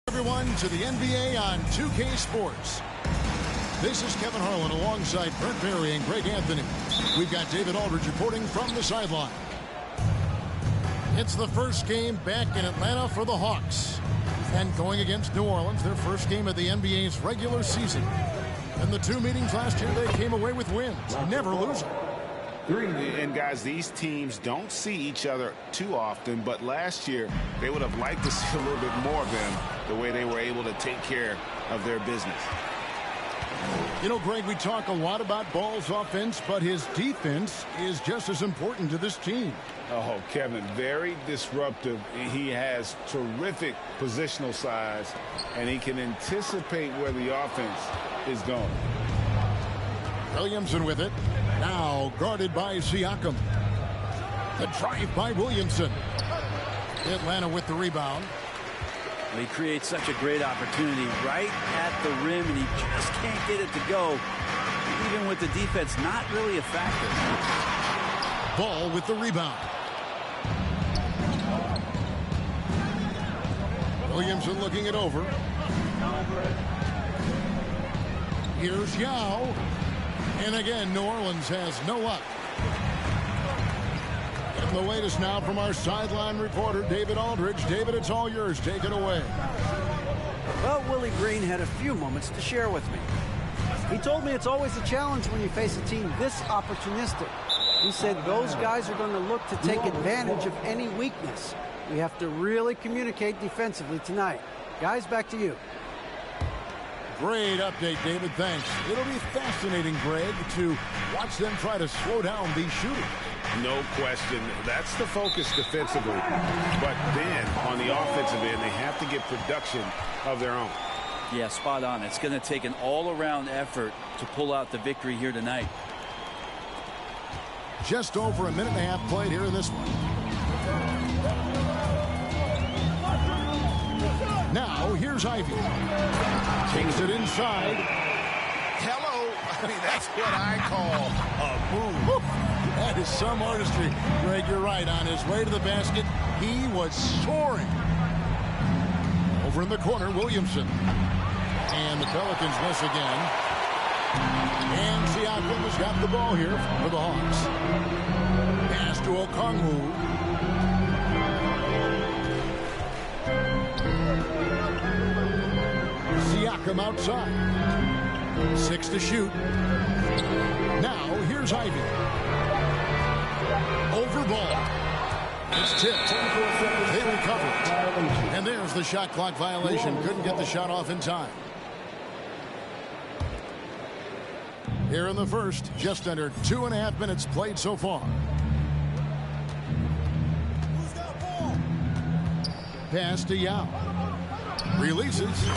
Everyone to the NBA on 2K Sports. This is Kevin Harlan alongside Brent Barry and Greg Anthony. We've got David Aldridge reporting from the sideline. It's the first game back in Atlanta for the Hawks. And going against New Orleans, their first game of the NBA's regular season. In the two meetings last year, they came away with wins, never losing. And guys, these teams don't see each other too often, but last year they would have liked to see a little bit more of them, the way they were able to take care of their business. You know, Greg, we talk a lot about Ball's offense, but his defense is just as important to this team. Oh, Kevin, very disruptive. He has terrific positional size, and he can anticipate where the offense is going. Williamson with it. Now guarded by Siakam. The drive by Williamson. Atlanta with the rebound. He creates such a great opportunity right at the rim, and he just can't get it to go. Even with the defense not really a factor. Ball with the rebound. Williamson looking it over. Here's Yao. And again, New Orleans has no luck. And the latest now from our sideline reporter, David Aldridge. David, it's all yours. Take it away. Well, Willie Green had a few moments to share with me. He told me it's always a challenge when you face a team this opportunistic. He said those guys are going to look to take advantage of any weakness. We have to really communicate defensively tonight. Guys, back to you. Great update, David. Thanks. It'll be fascinating, Greg, to watch them try to slow down these shooters. No question. That's the focus defensively. But then, on the offensive end, they have to get production of their own. Yeah, spot on. It's going to take an all-around effort to pull out the victory here tonight. Just over a minute and a half played here in this one. Now, here's Ivy. Takes it inside. Hello. I mean, that's what I call a move. That is some artistry. Greg, you're right. On his way to the basket, he was soaring. Over in the corner, Williamson. And the Pelicans miss again. And Siakam has got the ball here for the Hawks. Pass to Okongwu. Siakam outside. 6 to shoot. Now here's Ivy. Over ball. It's tipped. They recover it. And there's the shot clock violation. Couldn't get the shot off in time. Here in the first, just under 2.5 minutes played so far. Pass to Yao. Releases.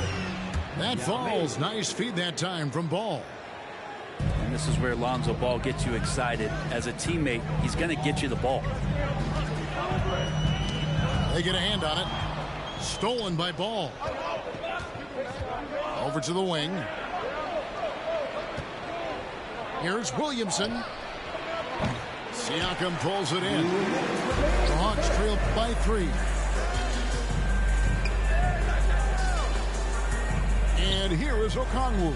That falls. Nice feed that time from Ball. And this is where Lonzo Ball gets you excited. As a teammate, he's going to get you the ball. They get a hand on it. Stolen by Ball. Over to the wing. Here's Williamson. Siakam pulls it in. The Hawks trail by 3. And here is Okongwu.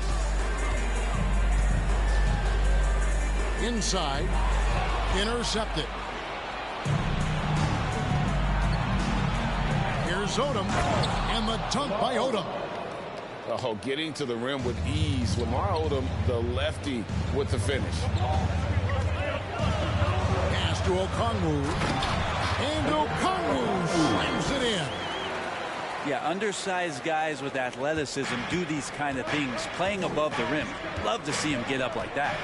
Inside. Intercepted. Here's Odom. And the dunk by Odom. Oh, getting to the rim with ease. Lamar Odom, the lefty, with the finish. Pass to Okongwu. And Okongwu slams it in. Yeah, undersized guys with athleticism do these kind of things, playing above the rim. Love to see him get up like that.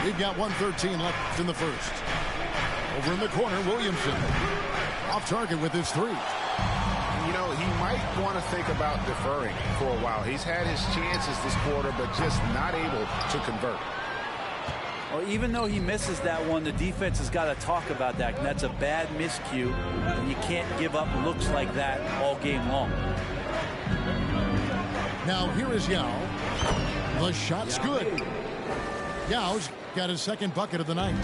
We've got 1:13 left in the first. Over in the corner, Williamson. Off target with his 3. You know, he might want to think about deferring for a while. He's had his chances this quarter, but just not able to convert. Well, even though he misses that one, the defense has got to talk about that. And that's a bad miscue, and you can't give up looks like that all game long. Now here is Yao. The shot's good. Yao's got his second bucket of the night.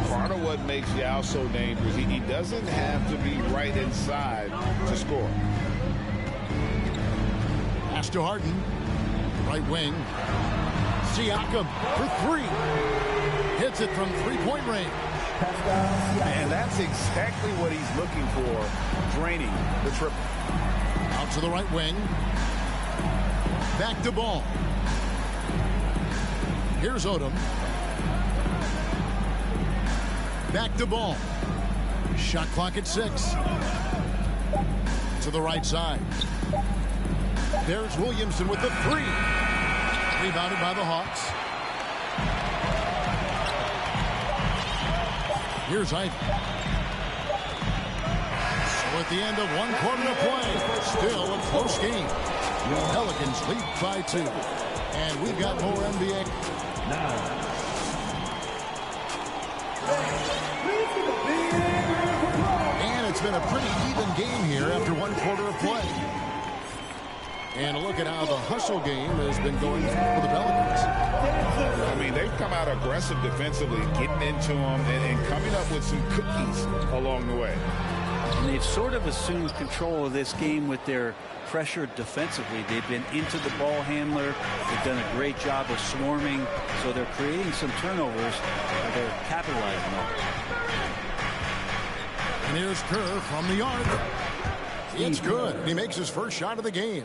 Part of what makes Yao so dangerous, he doesn't have to be right inside to score. Pass to Harden. Right wing. Siakam for three. Hits it from three-point range. And that's exactly what he's looking for, draining the triple. Out to the right wing. Back to Ball. Here's Odom. Back to Ball. Shot clock at 6. To the right side. There's Williamson with the three. Rebounded by the Hawks. Here's Ivey. So at the end of one quarter of play, still a close game. Pelicans lead by 2. And we've got more NBA. And it's been a pretty even game here after one quarter of play. And look at how the hustle game has been going for the Pelicans. I mean, they've come out aggressive defensively, getting into them and coming up with some cookies along the way. And they've sort of assumed control of this game with their pressure defensively. They've been into the ball handler. They've done a great job of swarming. So they're creating some turnovers. They're capitalizing on it. And here's Kerr from the arc. It's good. He makes his first shot of the game.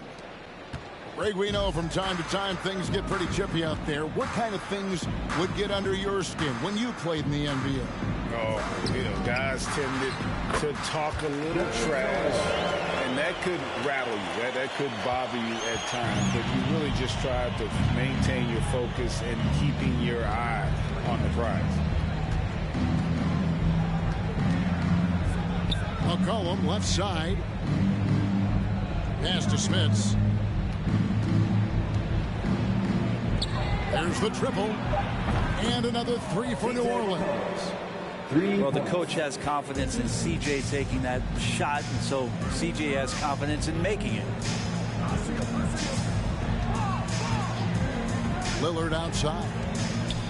Greg, we know from time to time things get pretty chippy out there. What kind of things would get under your skin when you played in the NBA? Oh, you know, guys tended to talk a little trash, and that could rattle you. That could bother you at times. But you really just try to maintain your focus and keeping your eye on the prize. McCollum, left side. Pass to Smits. There's the triple. And another three for New Orleans. Well, the coach has confidence in CJ taking that shot, and so CJ has confidence in making it. Lillard outside.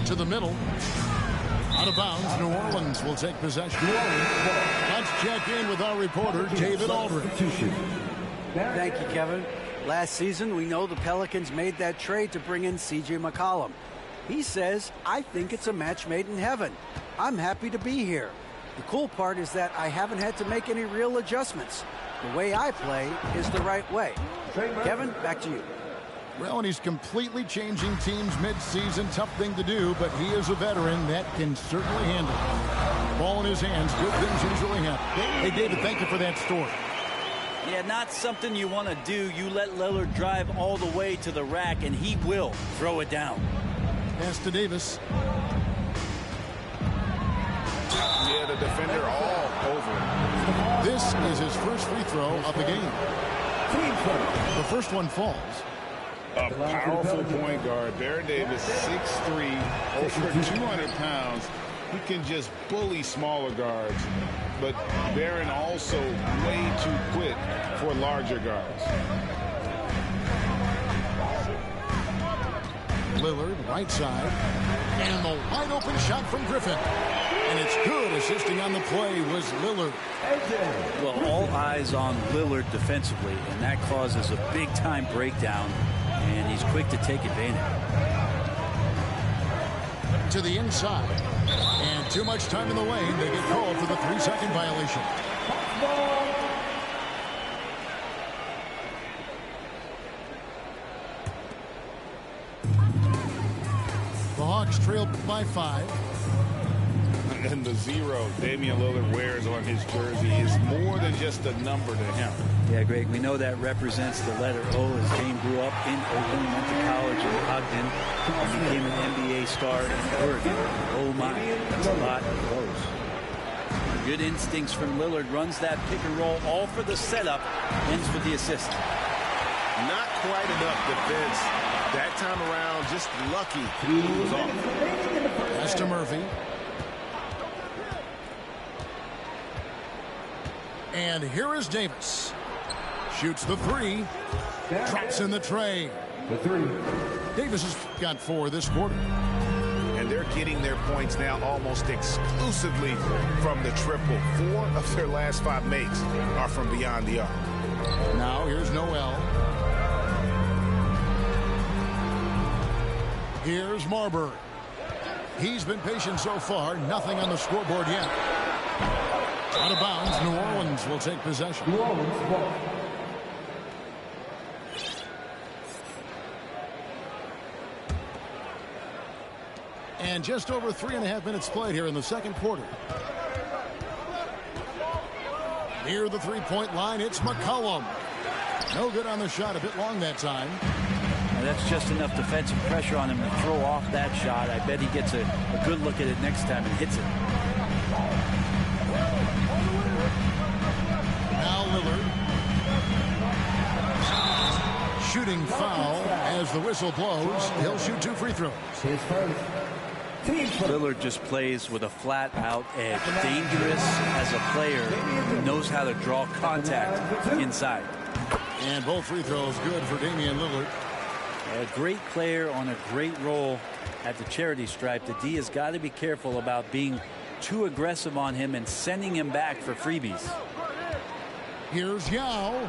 To the middle. Out of bounds. New Orleans will take possession. Let's check in with our reporter, David Aldridge. Thank you, Kevin. Last season, we know the Pelicans made that trade to bring in C.J. McCollum. He says, I think it's a match made in heaven. I'm happy to be here. The cool part is that I haven't had to make any real adjustments. The way I play is the right way. Kevin, back to you. Well, and he's completely changing teams mid-season. Tough thing to do, but he is a veteran that can certainly handle it. Ball in his hands, good things usually happen. Hey, David, thank you for that story. Yeah, not something you want to do. You let Lillard drive all the way to the rack, and he will throw it down. Pass to Davis. Yeah, the defender all over him. This is his first free throw of the game. The first one falls. A powerful point guard. Baron Davis, 6'3", over 200 pounds. He can just bully smaller guards. But Baron also way too quick for larger guards. Lillard, right side. And the wide open shot from Griffin. And it's good. Assisting on the play was Lillard. Well, all eyes on Lillard defensively, and that causes a big-time breakdown, and he's quick to take advantage. To the inside. And too much time in the lane. They get called for the 3-second violation. The Hawks trail by 5. And the 0 Damian Lillard wears on his jersey is more than just a number to him. Yeah, Greg, we know that represents the letter O as Dame grew up in Oakland, went to college in Ogden, and became an NBA star in Oregon. Oh my, that's a lot of O's. Good instincts from Lillard, runs that pick and roll, all for the setup, ends with the assist. Not quite enough defense. That time around, just lucky he was off. Pass to Murphy. And here is Davis. Shoots the three. Drops in the tray. The three. Davis has got 4 this quarter. And they're getting their points now almost exclusively from the triple. 4 of their last 5 makes are from beyond the arc. Now here's Noel. Here's Marbury. He's been patient so far. Nothing on the scoreboard yet. Out of bounds. New Orleans will take possession. New Orleans ball. And just over 3.5 minutes played here in the second quarter. Near the three-point line, it's McCollum. No good on the shot. A bit long that time. And that's just enough defensive pressure on him to throw off that shot. I bet he gets a good look at it next time and hits it. Now Lillard. Shooting foul as the whistle blows. He'll shoot 2 free throws. His first. Lillard just plays with a flat-out edge. Dangerous as a player. He knows how to draw contact inside. And both free throws good for Damian Lillard. A great player on a great role at the charity stripe. The D has got to be careful about being too aggressive on him and sending him back for freebies. Here's Yao.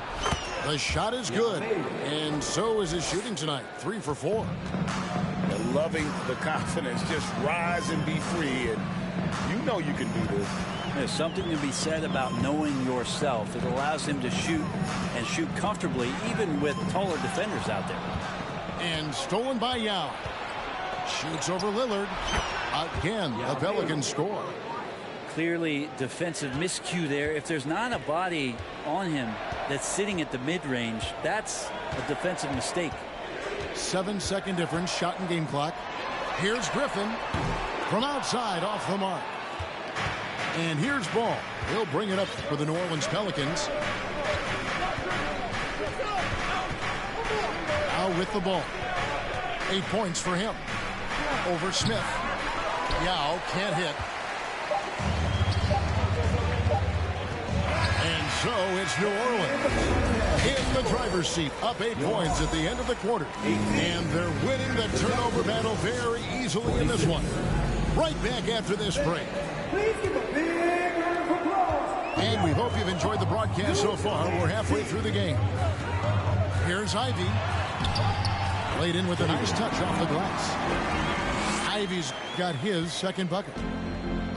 The shot is good. And so is his shooting tonight. 3 for 4. They're loving the confidence. Just rise and be free. And you know you can do this. There's something to be said about knowing yourself. It allows him to shoot and shoot comfortably, even with taller defenders out there. And stolen by Yao. Shoots over Lillard. Again, the Pelicans score. Clearly defensive miscue there. If there's not a body on him that's sitting at the mid-range, that's a defensive mistake. 7-second difference, shot and game clock. Here's Griffin from outside off the mark. And here's Ball. He'll bring it up for the New Orleans Pelicans. Now with the ball. 8 points for him. Over Smith. Yao can't hit. And so it's New Orleans in the driver's seat, up 8 points at the end of the quarter. And they're winning the turnover battle very easily in this one. Right back after this break. Please give a big round of applause. And we hope you've enjoyed the broadcast so far. We're halfway through the game. Here's Ivy. Laid in with a nice touch off the glass. Ivy's got his second bucket.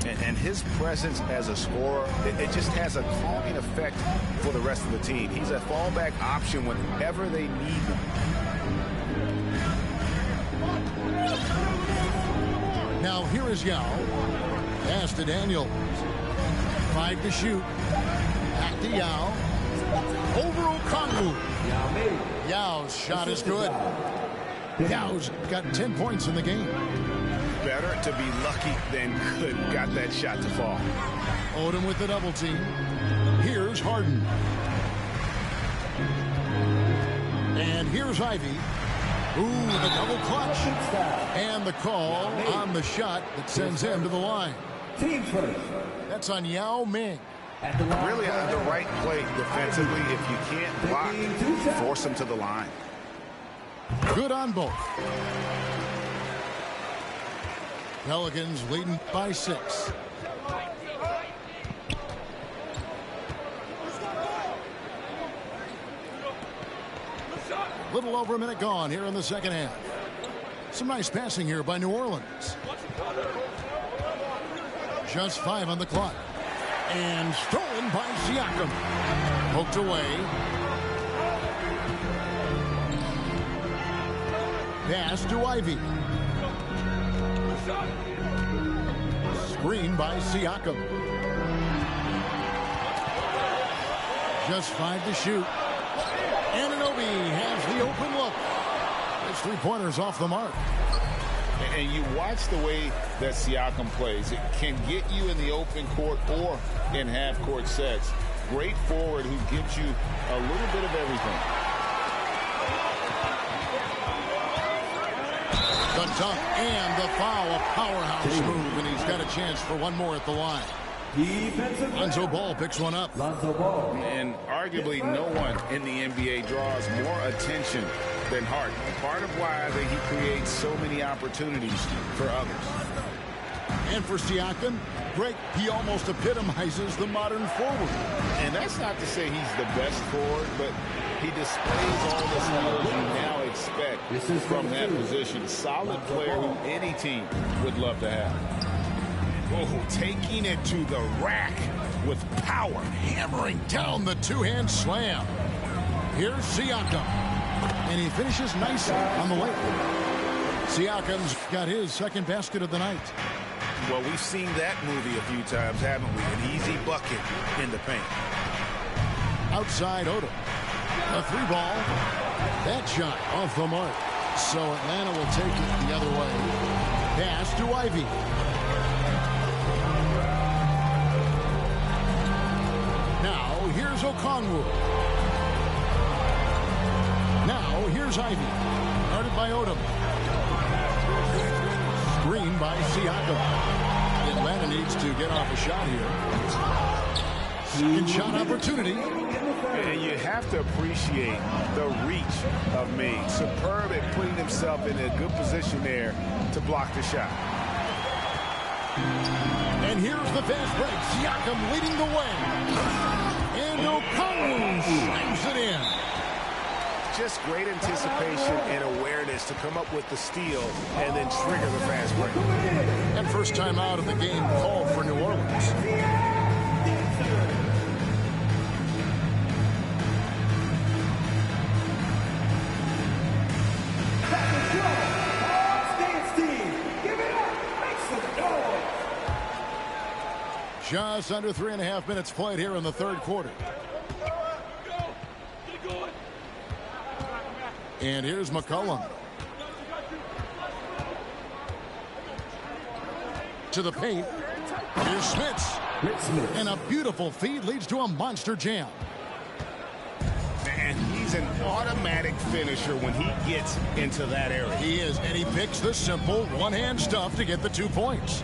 And his presence as a scorer, it just has a calming effect for the rest of the team. He's a fallback option whenever they need him. Now here is Yao. Pass to Daniels. 5 to shoot. Back to Yao. Over Okongwu. Yao's shot is good. Yao's got 10 points in the game. Better to be lucky than good. Got that shot to fall. Odom with the double team. Here's Harden. And here's Ivy. Ooh, the double clutch. And the call on the shot that sends him to the line. Team first. That's on Yao Ming. Really the right play defensively. If you can't block, force him to the line. Good on both. Pelicans leading by 6. Little over a minute gone here in the second half. Some nice passing here by New Orleans. Just 5 on the clock. And stolen by Siakam. Poked away. Pass to Ivy. Screen by Siakam. Just 5 to shoot. Anunoby has the open look. His 3-pointers off the mark. And you watch the way that Siakam plays. It can get you in the open court or in half-court sets. Great forward who gives you a little bit of everything. The dunk and the foul, a powerhouse move, and he's got a chance for one more at the line. Defensive Lonzo Ball picks one up. Lonzo Ball. And arguably no one in the NBA draws more attention than Harden. Part of why that he creates so many opportunities for others. And for Siakam, Greg, he almost epitomizes the modern forward. And that's not to say he's the best forward, but he displays all the skills you now expect from that position. Solid player who any team would love to have. Oh, taking it to the rack with power, hammering down the two-hand slam. Here's Siakam, and he finishes nicely on the way. Siakam's got his second basket of the night. Well, we've seen that movie a few times, haven't we? An easy bucket in the paint. Outside Odom. A three ball. That shot off the mark. So Atlanta will take it the other way. Pass to Ivy. Now here's Okongwu. Now here's Ivy. Guarded by Odom. Screen by Siakam. Atlanta needs to get off a shot here. Second shot opportunity. And you have to appreciate the reach of Ming. Superb at putting himself in a good position there to block the shot. And here's the fast break. Siakam leading the way. And Okongwu slams it in. Just great anticipation and awareness to come up with the steal and then trigger the fast break. And first time out of the game called for New Orleans. Just under 3.5 minutes played here in the third quarter. And here's McCollum. To the paint. Here's Smits. And a beautiful feed leads to a monster jam. And he's an automatic finisher when he gets into that area. He is, and he picks the simple one-hand stuff to get the 2 points.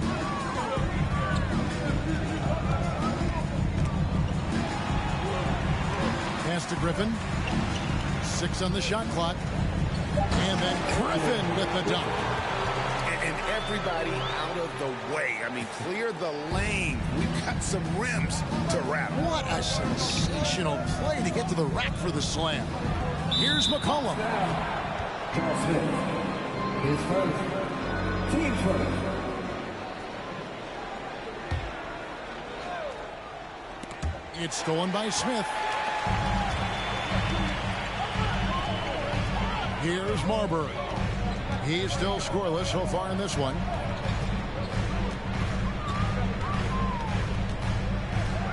Pass to Griffin. 6 on the shot clock. And then Griffin with the dunk. And everybody out of the way. I mean, clear the lane. We've got some rims to rattle. What a sensational play to get to the rack for the slam. Here's McCollum. His first. Team first. It's stolen by Smith. Here's Marbury. He's still scoreless so far in this one.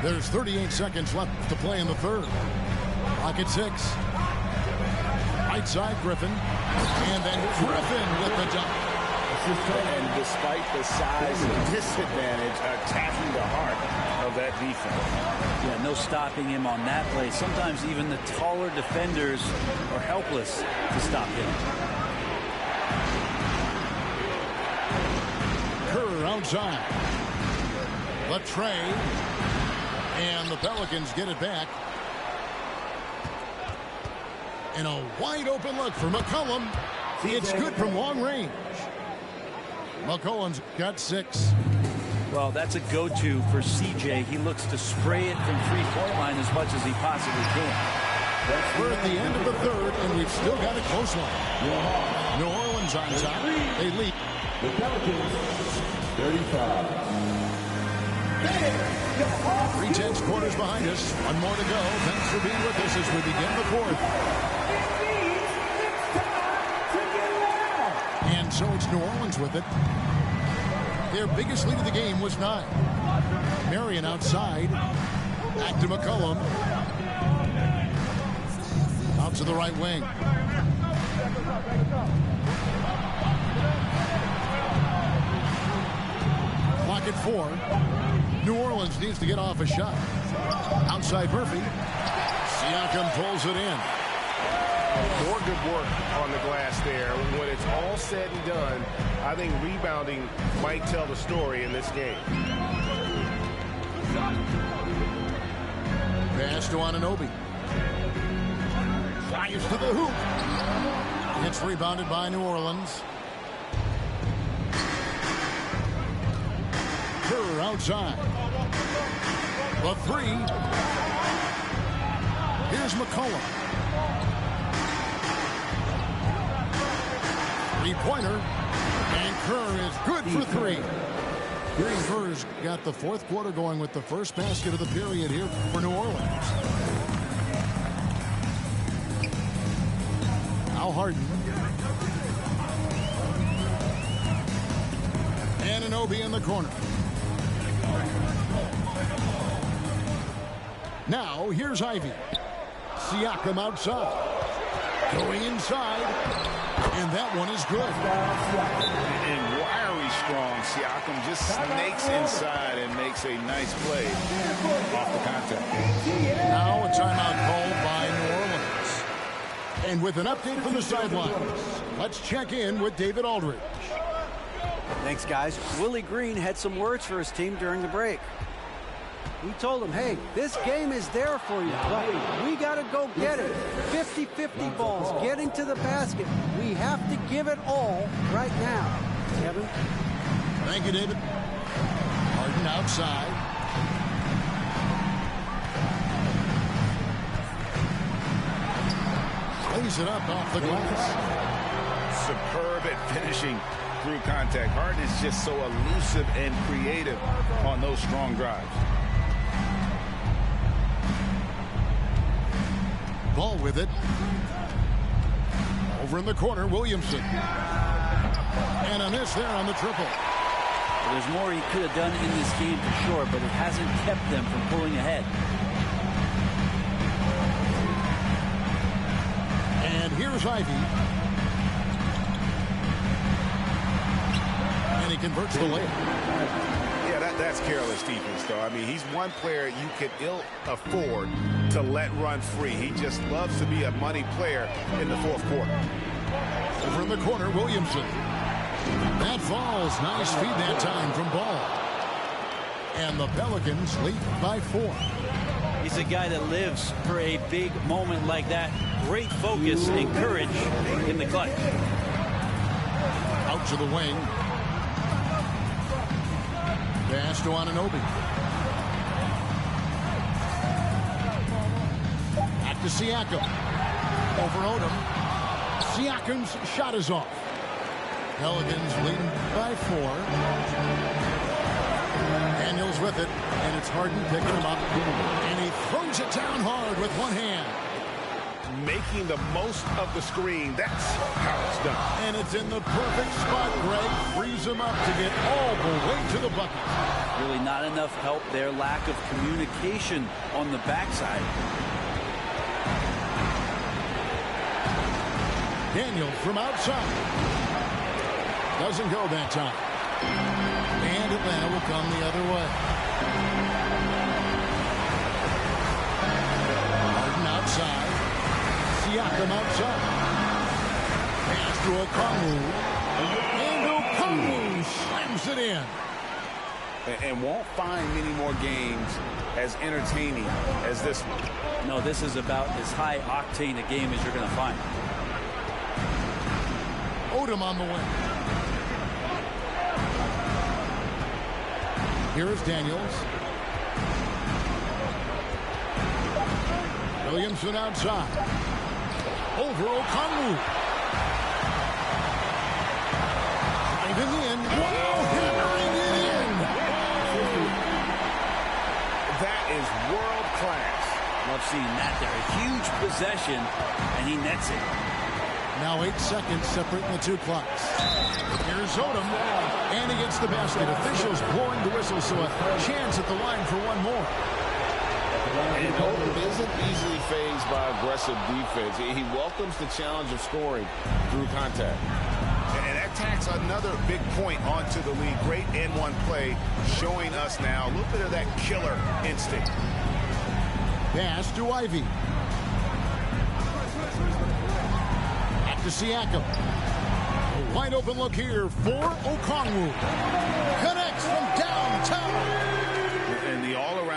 There's 38 seconds left to play in the third. Clock at 6. Right side, Griffin. And then Griffin with the dunk. And despite the size disadvantage, attacking the heart of that defense. Yeah, no stopping him on that play. Sometimes even the taller defenders are helpless to stop him. Kerr outside. The tray. And the Pelicans get it back. And a wide open look for McCollum. It's good from long range. McCollum's got 6. Well, that's a go-to for CJ. He looks to spray it from three-point line as much as he possibly can. We're at the end of the third, and we've still got a close one. New Orleans on top. They lead. The Pelicans, 35. 3/10 quarters behind us. One more to go. Thanks for being with us as we begin the fourth. And so it's New Orleans with it. Their biggest lead of the game was 9. Marion outside. Back to McCollum. Out to the right wing. Clock at 4. New Orleans needs to get off a shot. Outside Murphy. Siakam pulls it in. More good work on the glass there. When it's all said and done, I think rebounding might tell the story in this game. Pass to Anunoby. Fires to the hoop. It's rebounded by New Orleans. Kerr outside. The three. Here's McCollum. Three-pointer. And Kerr is good for three. Green Kerr's got the fourth quarter going with the first basket of the period here for New Orleans. Now Harden. Anunoby in the corner. Now here's Ivy. Siakam outside. Going inside. And that one is good. And wiry strong. Siakam just snakes inside and makes a nice play off the contact. Now a timeout called by New Orleans. And with an update from the sidelines, let's check in with David Aldridge. Thanks, guys. Willie Green had some words for his team during the break. He told them, hey, this game is there for you, but we got to go get it. 50-50 balls, getting to the basket. We have to give it all right now. Kevin? Thank you, David. Harden outside. Lays it up off the glass. Superb at finishing through contact. Harden is just so elusive and creative on those strong drives. Ball with it. Over in the corner, Williamson. And a miss there on the triple. Well, there's more he could have done in this game for sure, but it hasn't kept them from pulling ahead. And here's Ivy. And he converts the layup. Yeah, that's careless defense, though. I mean, he's one player you could ill afford to let run free. He just loves to be a money player in the fourth quarter. Over in the corner, Williamson. That falls. Nice feed that time from Ball. And the Pelicans lead by 4. He's a guy that lives for a big moment like that. Great focus and courage in the clutch. Out to the wing. Pass to Anunoby. Back to Siakam. Over Odom. Siakam's shot is off. Pelicans leading by 4. Daniels with it, and it's Harden picking him up. And he throws it down hard with one hand. Making the most of the screen. That's how it's done. And it's in the perfect spot. Greg frees him up to get all the way to the bucket. Really not enough help there. Lack of communication on the backside. Daniel from outside. Doesn't go that time. And Atlanta will come the other way. Harden outside. Siakam outside. Pass to Okongwu. And Okongwu slams it in. And won't find many more games as entertaining as this one. No, this is about as high octane a game as you're going to find. Odom on the wing. Here is Daniels. Williamson outside. Over Okongwu. Driving in. Wow, hammering it in. That is world class. Love seeing that there. A huge possession, and he nets it. Now 8 seconds separating the two clocks. Here's Odom, and he gets the basket. Officials blowing the whistle, so a chance at the line for one more. And Odom isn't easily fazed by aggressive defense. He welcomes the challenge of scoring through contact. And that tacks another big point onto the lead. Great N1 play showing us now a little bit of that killer instinct. Pass to Ivy. To Siakam. A wide open look here for Okongwu. Connects from downtown. And the all-around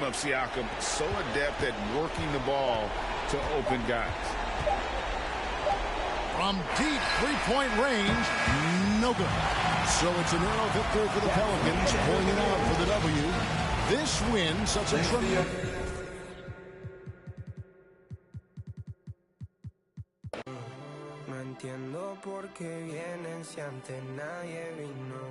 of Siakam, so adept at working the ball to open guys. From deep three-point range, no good. So it's a narrow victory for the Pelicans, pulling it out for the W. This win sets a tremendous... No entiendo por qué vienen si antes nadie vino.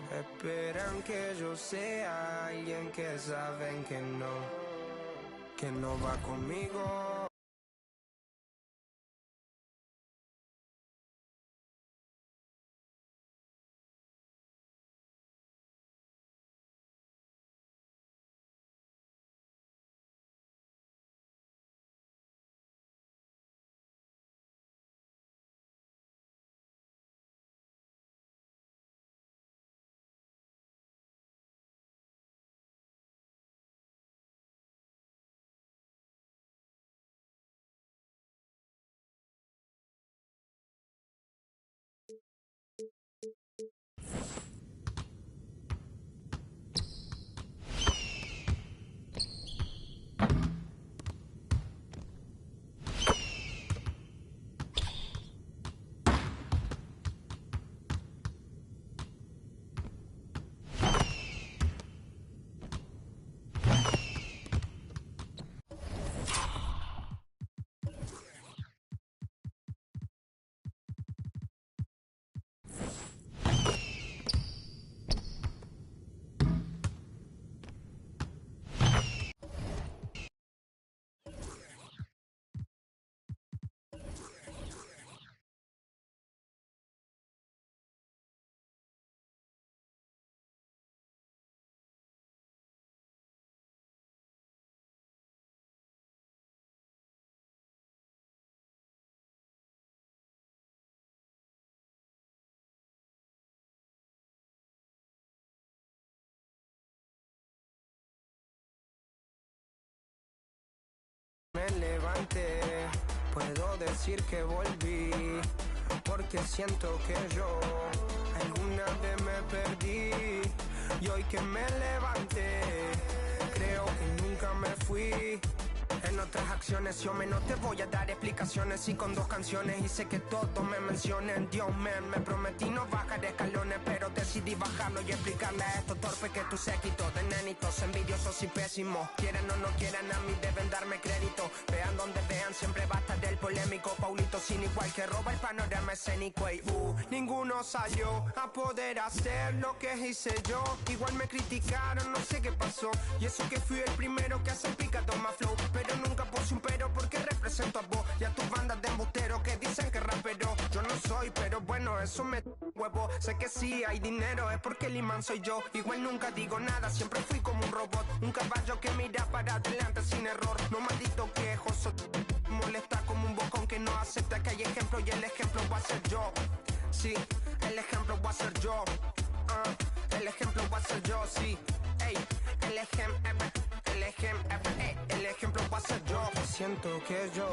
Esperan que yo sea alguien que saben que no va conmigo. Me levanté, puedo decir que volví, porque siento que yo alguna vez me perdí, y hoy que me levanté, creo que nunca me fui. En otras acciones yo no te voy a dar explicaciones, y con 2 canciones hice que todos me mencionen. Dios me prometí no bajar escalones, pero decidí bajarlo y explicarle a estos torpes que tú séquito de nenitos envidiosos y pésimos. Quieran o no quieran, a mí deben darme crédito. Vean donde vean, siempre va a estar el polémico Paulito sin igual, que roba el panorama escénico. Y ninguno salió a poder hacer lo que hice yo. Igual me criticaron, no sé qué pasó, y eso que fui el primero que hace picado más flow. Pero nunca puse un pero, porque represento a vos y a tus bandas de embusteros que dicen que rapero yo no soy, pero bueno, eso me huevo. Sé que sí hay dinero, es porque el imán soy yo. Igual nunca digo nada, siempre fui como un robot, un caballo que mira para adelante sin error. No maldito quejoso, molesta como un bocón que no acepta que hay ejemplo, y el ejemplo va a ser yo. Sí, el ejemplo va a ser yo. El ejemplo va a ser yo, sí. Ey, el ejemplo va a ser yo. Siento que yo...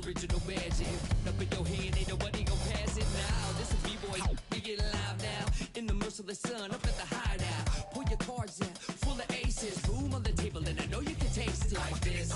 original magic. Up in your hand, ain't nobody gon' pass it now. This is B-boy, we get live now. In the merciless sun, up at the hideout. Pull your cards out, full of aces. Boom on the table, and I know you can taste it like this.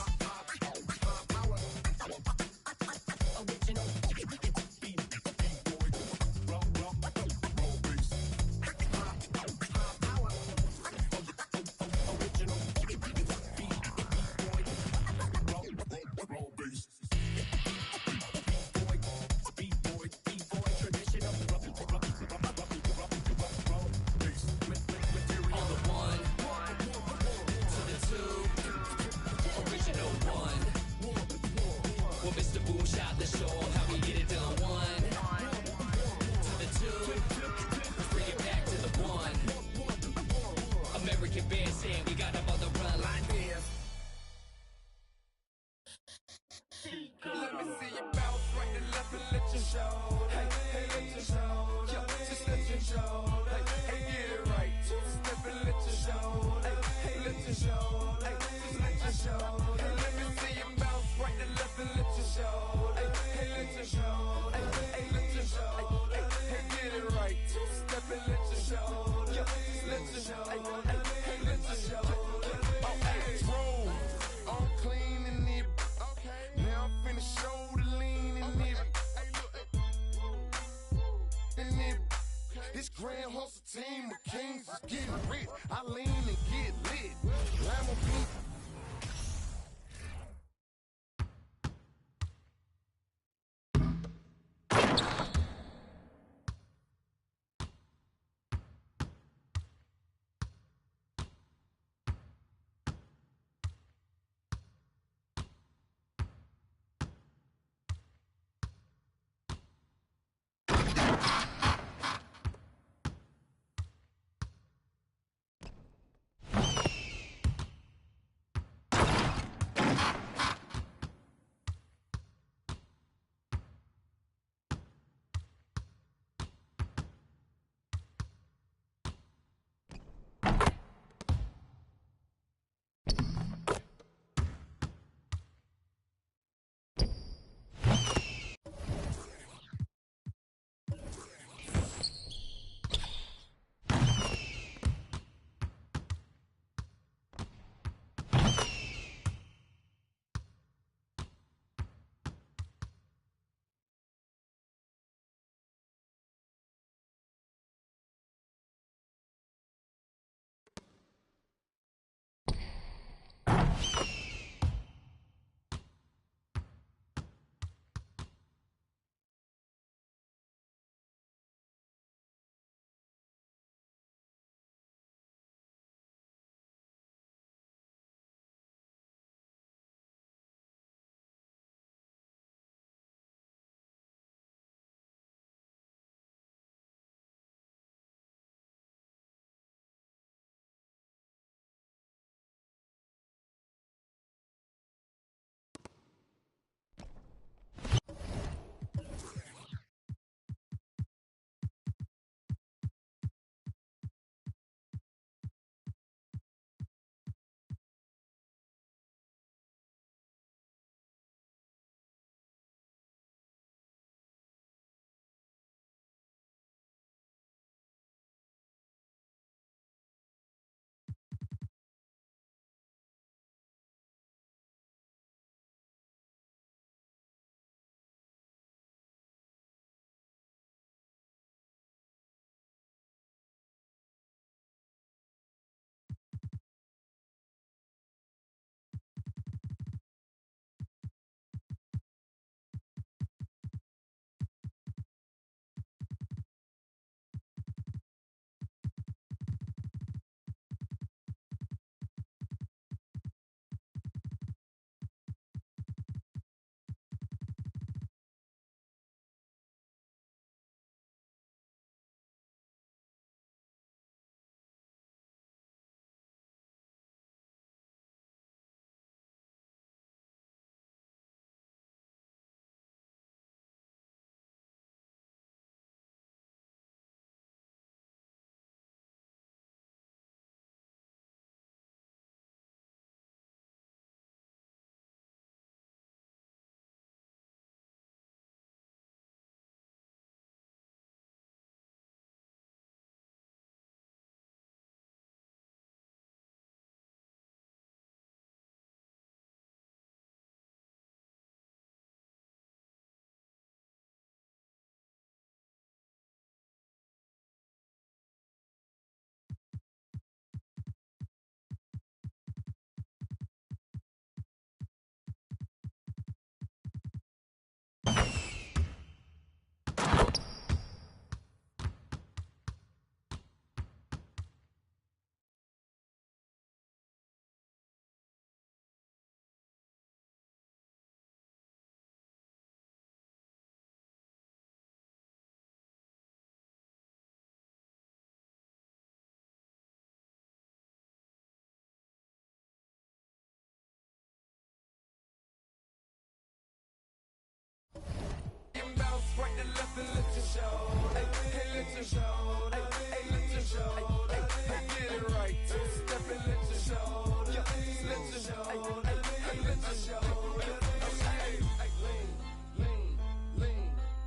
right to left and let your show. Hey, let your show. Hey, let your show. Hey, get it right. Two-step and let your show. Yeah, let your show. Hey, let your show. Hey, lean, lean,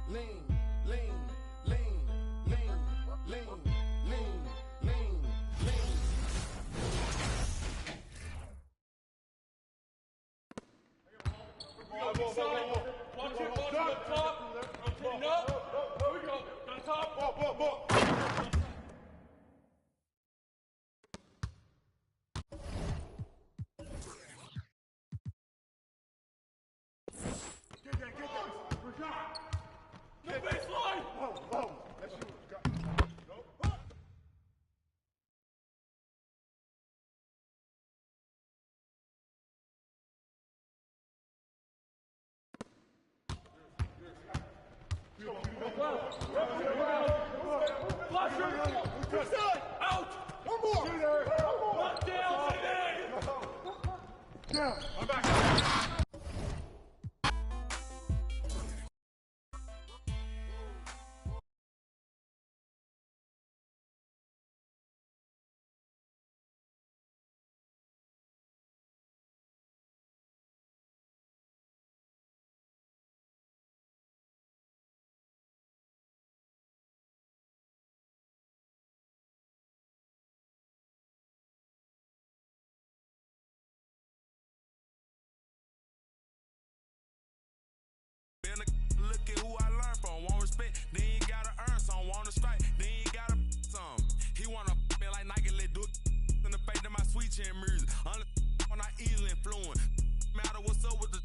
lean, lean, lean, lean, lean, lean, lean, lean. Watch it on the top. Clean up. Here we go. On top. Get that. No baseline. That's you. Out! One more! Lock down, down! I'm back! Look at who I learned from. Want respect, then you gotta earn some. Want to strike, then you gotta some. He wanna me like Nike, let do it in the face of my sweet chin music. On I easily influence. Matter what's up with the